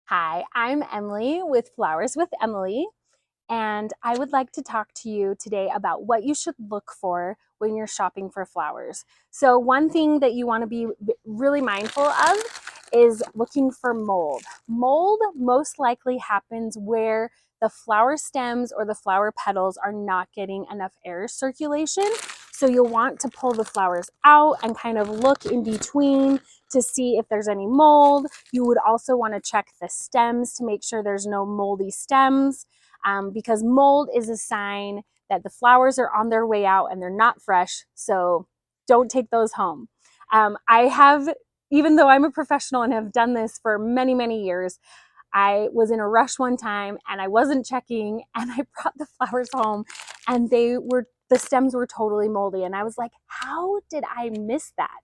Hi, I'm Emily with Flowers with Emily, and I would like to talk to you today about what you should look for when you're shopping for flowers. So, one thing that you want to be really mindful of is looking for mold. Mold most likely happens where the flower stems or the flower petals are not getting enough air circulation. So, you'll want to pull the flowers out and kind of look in between to see if there's any mold. You would also want to check the stems to make sure there's no moldy stems, because mold is a sign that the flowers are on their way out and they're not fresh. So don't take those home. I have, even though I'm a professional and have done this for many, many years, I was in a rush one time and I wasn't checking and I brought the flowers home and the stems were totally moldy. And I was like, how did I miss that?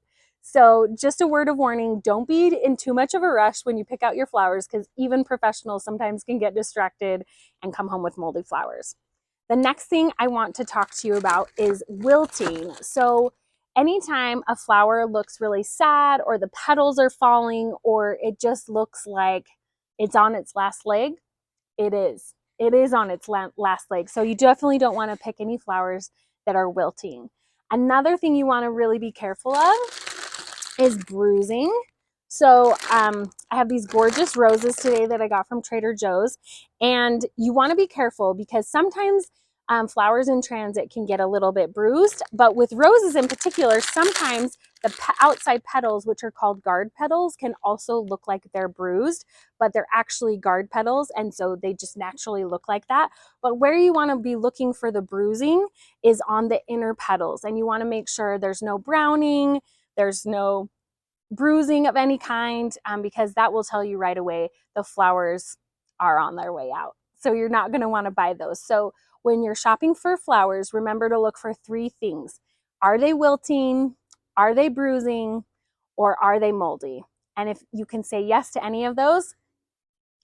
So just a word of warning, don't be in too much of a rush when you pick out your flowers, because even professionals sometimes can get distracted and come home with moldy flowers. The next thing I want to talk to you about is wilting. So anytime a flower looks really sad or the petals are falling or it just looks like it's on its last leg, it is. It is on its last leg. So you definitely don't want to pick any flowers that are wilting. Another thing you want to really be careful of is bruising. So I have these gorgeous roses today that I got from Trader Joe's, and you want to be careful because sometimes flowers in transit can get a little bit bruised, but with roses in particular, sometimes the outside petals, which are called guard petals, can also look like they're bruised, but they're actually guard petals, and so they just naturally look like that. But where you want to be looking for the bruising is on the inner petals, and you want to make sure there's no browning, there's no bruising of any kind, because that will tell you right away the flowers are on their way out. So you're not going to want to buy those. So when you're shopping for flowers, remember to look for three things. Are they wilting? Are they bruising? Or are they moldy? And if you can say yes to any of those,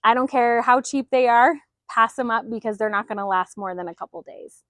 I don't care how cheap they are, pass them up because they're not going to last more than a couple days.